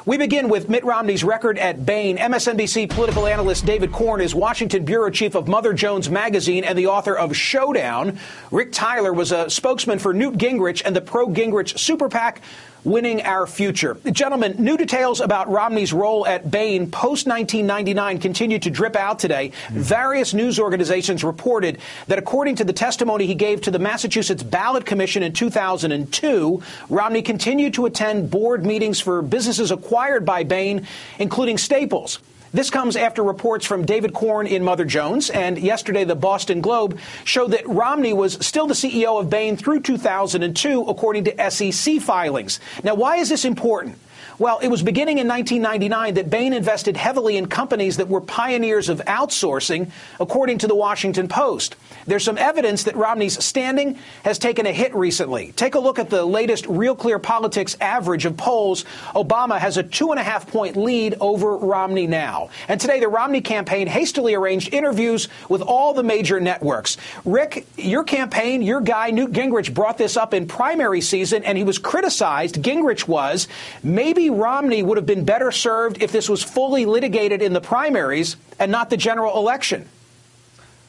We begin with Mitt Romney's record at Bain. MSNBC political analyst David Corn is Washington bureau chief of Mother Jones Magazine and the author of Showdown. Rick Tyler was a spokesman for Newt Gingrich and the pro-Gingrich super PAC, Winning Our Future. Gentlemen, new details about Romney's role at Bain post-1999 continue to drip out today. Various news organizations reported that according to the testimony he gave to the Massachusetts Ballot Commission in 2002, Romney continued to attend board meetings for businesses acquired by Bain, including Staples. This comes after reports from David Corn in Mother Jones, and yesterday the Boston Globe showed that Romney was still the CEO of Bain through 2002, according to SEC filings. Now, why is this important? Well, it was beginning in 1999 that Bain invested heavily in companies that were pioneers of outsourcing, according to the Washington Post. There's some evidence that Romney's standing has taken a hit recently. Take a look at the latest Real Clear Politics average of polls. Obama has a 2.5-point lead over Romney now. And today, the Romney campaign hastily arranged interviews with all the major networks. Rick, your campaign, your guy, Newt Gingrich, brought this up in primary season, and he was criticized. Gingrich was. Maybe Romney would have been better served if this was fully litigated in the primaries and not the general election.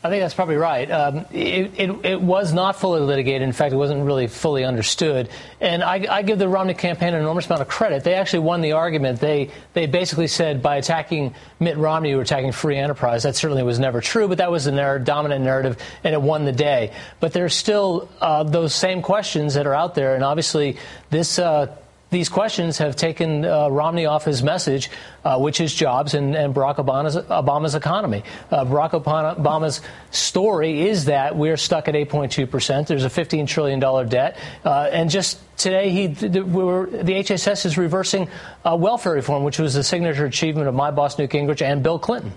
I think that's probably right. It was not fully litigated. In fact, it wasn't really fully understood. And I give the Romney campaign an enormous amount of credit. They actually won the argument. They basically said by attacking Mitt Romney, you were attacking free enterprise. That certainly was never true, but that was the dominant narrative, and it won the day. But there's still those same questions that are out there, and obviously these questions have taken Romney off his message, which is jobs and Barack Obama's economy. Barack Obama's story is that we're stuck at 8.2%. There's a $15 trillion debt. And just today, the HSS is reversing welfare reform, which was the signature achievement of my boss, Newt Gingrich, and Bill Clinton.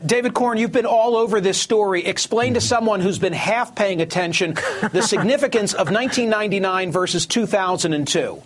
David Corn, you've been all over this story. Explain to someone who's been half paying attention the significance of 1999 versus 2002.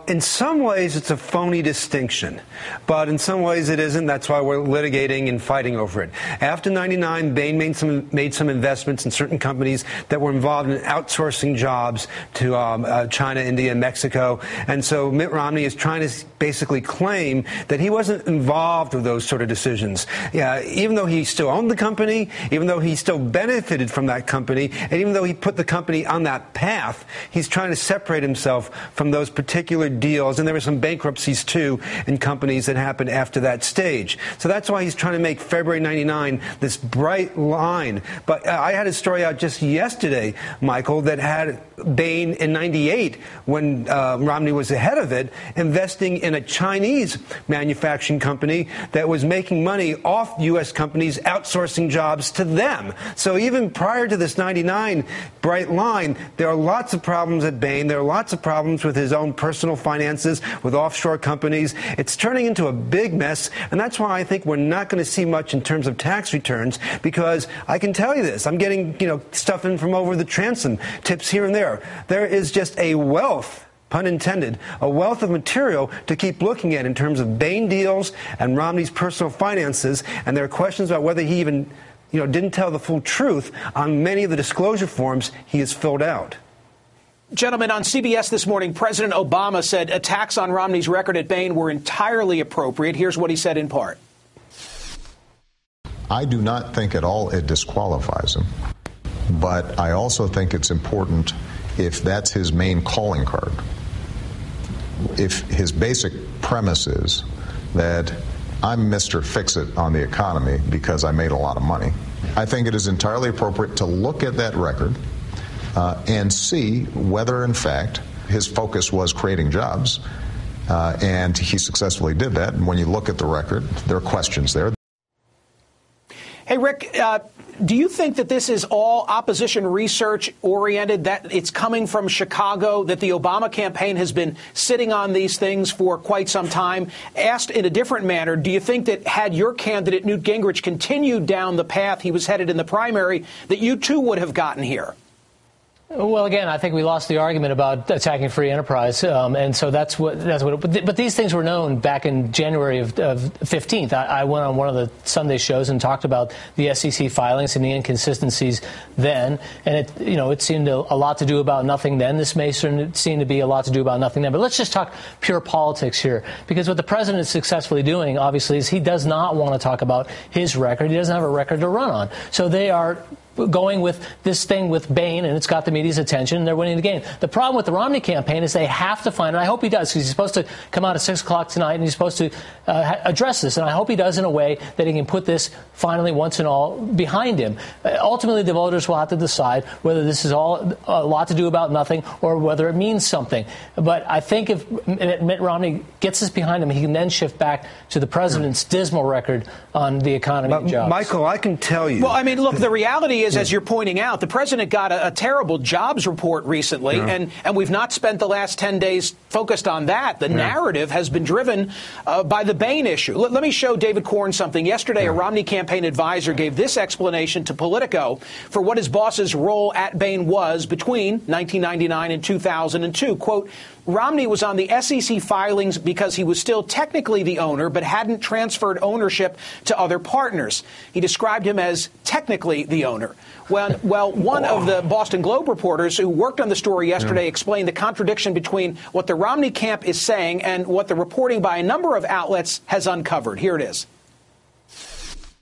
In some ways, it's a phony distinction, but in some ways it isn't. That's why we're litigating and fighting over it. After 99, Bain made some investments in certain companies that were involved in outsourcing jobs to China, India, and Mexico. And so Mitt Romney is trying to basically claim that he wasn't involved with those sort of decisions. Yeah, even though he still owned the company, even though he still benefited from that company, and even though he put the company on that path, he's trying to separate himself from those particular deals. And there were some bankruptcies, too, in companies that happened after that stage. So that's why he's trying to make February 99 this bright line. But I had a story out just yesterday, Michael, that had Bain in 98, when Romney was ahead of it, investing in a Chinese manufacturing company that was making money off U.S. companies, outsourcing jobs to them. So even prior to this 99 bright line, there are lots of problems at Bain. There are lots of problems with his own personal finances, with offshore companies. It's turning into a big mess, and that's why I think we're not going to see much in terms of tax returns, because I can tell you this. I'm getting, stuff in from over the transom, tips here and there. There is just a wealth, pun intended, a wealth of material to keep looking at in terms of Bain deals and Romney's personal finances, and there are questions about whether he even, didn't tell the full truth on many of the disclosure forms he has filled out. Gentlemen, on CBS this morning, President Obama said attacks on Romney's record at Bain were entirely appropriate. Here's what he said in part. I do not think at all it disqualifies him, but I also think it's important, if that's his main calling card, if his basic premise is that I'm Mr. Fix-It on the economy because I made a lot of money, I think it is entirely appropriate to look at that record and see whether, in fact, his focus was creating jobs. And he successfully did that. And when you look at the record, there are questions there. Hey, Rick, do you think that this is all opposition research oriented, that it's coming from Chicago, that the Obama campaign has been sitting on these things for quite some time? Asked in a different manner, do you think that had your candidate, Newt Gingrich, continued down the path he was headed in the primary, that you too would have gotten here? Well, again, I think we lost the argument about attacking free enterprise, and so that's what. But these things were known back in January of 15th. I went on one of the Sunday shows and talked about the SEC filings and the inconsistencies then, and it seemed a lot to do about nothing then. This may seem to be a lot to do about nothing then. But let's just talk pure politics here, because what the president is successfully doing, obviously, is he does not want to talk about his record. He doesn't have a record to run on. So they are going with this thing with Bain, and it's got the media's attention, and they're winning the game. The problem with the Romney campaign is they have to find, and I hope he does, because he's supposed to come out at 6 o'clock tonight, and he's supposed to address this, and I hope he does in a way that he can put this finally once and all behind him. Ultimately, the voters will have to decide whether this is all a lot to do about nothing or whether it means something. But I think if Mitt Romney gets this behind him, he can then shift back to the president's dismal record on the economy and jobs. Michael, I can tell you. Well, I mean, look, the reality is, as you're pointing out, the president got a terrible jobs report recently, and we've not spent the last 10 days focused on that. The narrative has been driven by the Bain issue. Let me show David Corn something. Yesterday, a Romney campaign advisor gave this explanation to Politico for what his boss's role at Bain was between 1999 and 2002. Quote, Romney was on the SEC filings because he was still technically the owner, but hadn't transferred ownership to other partners. He described him as technically the owner. Well, one of the Boston Globe reporters who worked on the story yesterday explained the contradiction between what the Romney camp is saying and what the reporting by a number of outlets has uncovered. Here it is.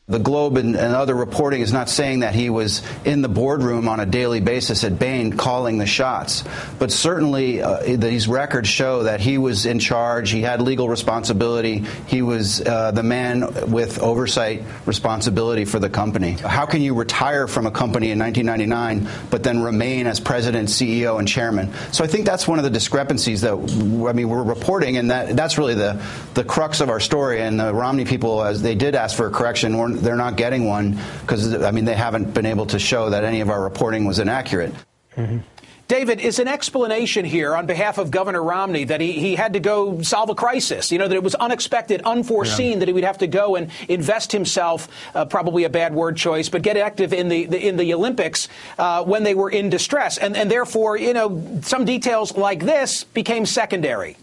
The Globe and other reporting is not saying that he was in the boardroom on a daily basis at Bain calling the shots. But certainly these records show that he was in charge. He had legal responsibility. He was the man with oversight responsibility for the company. How can you retire from a company in 1999 but then remain as president, CEO, and chairman? So I think that's one of the discrepancies that we're reporting, and that's really the crux of our story. And the Romney people, as they did ask for a correction, they're not getting one because, they haven't been able to show that any of our reporting was inaccurate. Mm-hmm. David, is an explanation here on behalf of Governor Romney that he had to go solve a crisis, that it was unexpected, unforeseen, that he would have to go and invest himself, probably a bad word choice, but get active in the Olympics when they were in distress. And therefore, some details like this became secondary.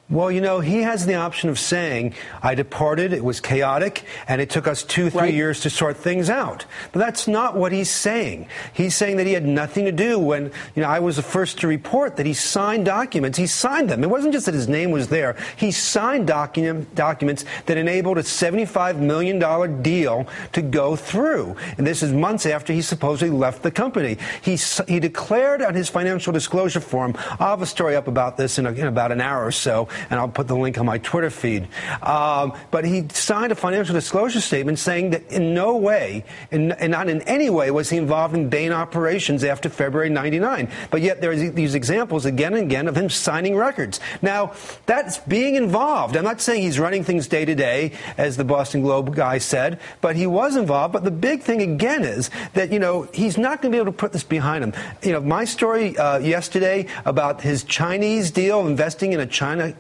Well, he has the option of saying, I departed, it was chaotic, and it took us 2-3 years to sort things out. But that's not what he's saying. He's saying that he had nothing to do when, I was the first to report that he signed documents. He signed them. It wasn't just that his name was there. He signed documents that enabled a $75 million deal to go through. And this is months after he supposedly left the company. He declared on his financial disclosure form, I'll have a story up about this in about an hour or so, and I'll put the link on my Twitter feed. But he signed a financial disclosure statement saying that in no way, and not in any way, was he involved in Bain operations after February 99. But yet there are these examples again and again of him signing records. Now, that's being involved. I'm not saying he's running things day to day, as the Boston Globe guy said, but he was involved. But the big thing again is that, he's not going to be able to put this behind him. My story yesterday about his Chinese deal, investing in a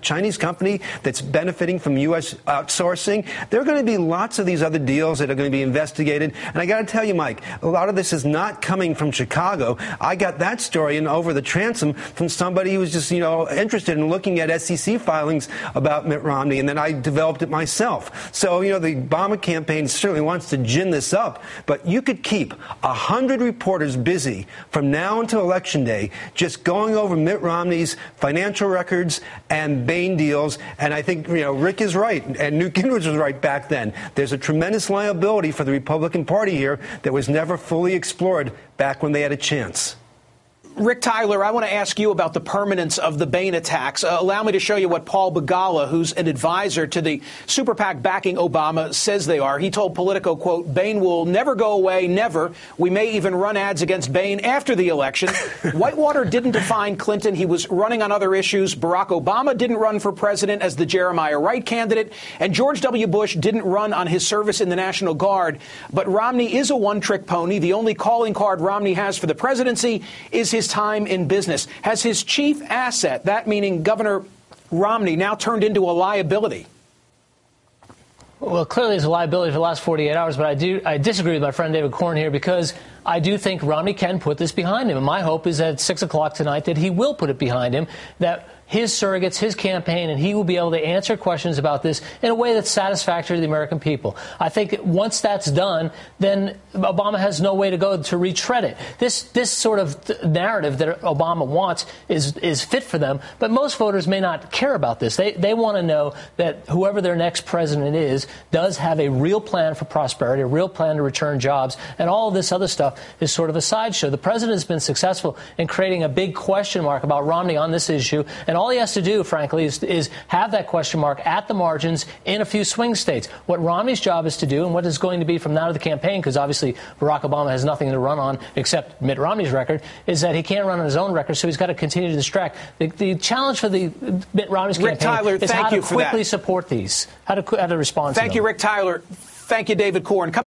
Chinese company that's benefiting from U.S. outsourcing. There are going to be lots of these other deals that are going to be investigated. And I got to tell you, Mike, a lot of this is not coming from Chicago. I got that story over the transom from somebody who was just, interested in looking at SEC filings about Mitt Romney, and then I developed it myself. So, the Obama campaign certainly wants to gin this up, but you could keep 100 reporters busy from now until Election Day just going over Mitt Romney's financial records and Bain deals, and I think Rick is right, and Newt Gingrich was right back then. There's a tremendous liability for the Republican Party here that was never fully explored back when they had a chance. Rick Tyler, I want to ask you about the permanence of the Bain attacks. Allow me to show you what Paul Begala, who's an advisor to the super PAC backing Obama, says they are. He told Politico, quote, Bain will never go away, never. We may even run ads against Bain after the election. Whitewater didn't define Clinton. He was running on other issues. Barack Obama didn't run for president as the Jeremiah Wright candidate. And George W. Bush didn't run on his service in the National Guard. But Romney is a one-trick pony. The only calling card Romney has for the presidency is his time in business. Has his chief asset, that meaning Governor Romney, now turned into a liability? Well, clearly it's a liability for the last 48 hours, but I disagree with my friend David Corn here, because I do think Romney can put this behind him. And my hope is that at 6 o'clock tonight that he will put it behind him, that his surrogates, his campaign, and he will be able to answer questions about this in a way that's satisfactory to the American people. I think once that's done, then Obama has no way to go to retread it. This sort of narrative that Obama wants is fit for them, but most voters may not care about this. They want to know that whoever their next president is does have a real plan for prosperity, a real plan to return jobs, and all of this other stuff is sort of a sideshow. The president has been successful in creating a big question mark about Romney on this issue, and all he has to do, frankly, is have that question mark at the margins in a few swing states. What Romney's job is to do, and what is going to be from now to the campaign, because obviously Barack Obama has nothing to run on except Mitt Romney's record, is that he can't run on his own record, so he's got to continue to distract. The challenge for the Mitt Romney's Rick campaign Tyler, is how to quickly support these, how to respond to them. Thank you, Rick Tyler. Thank you, David Corn.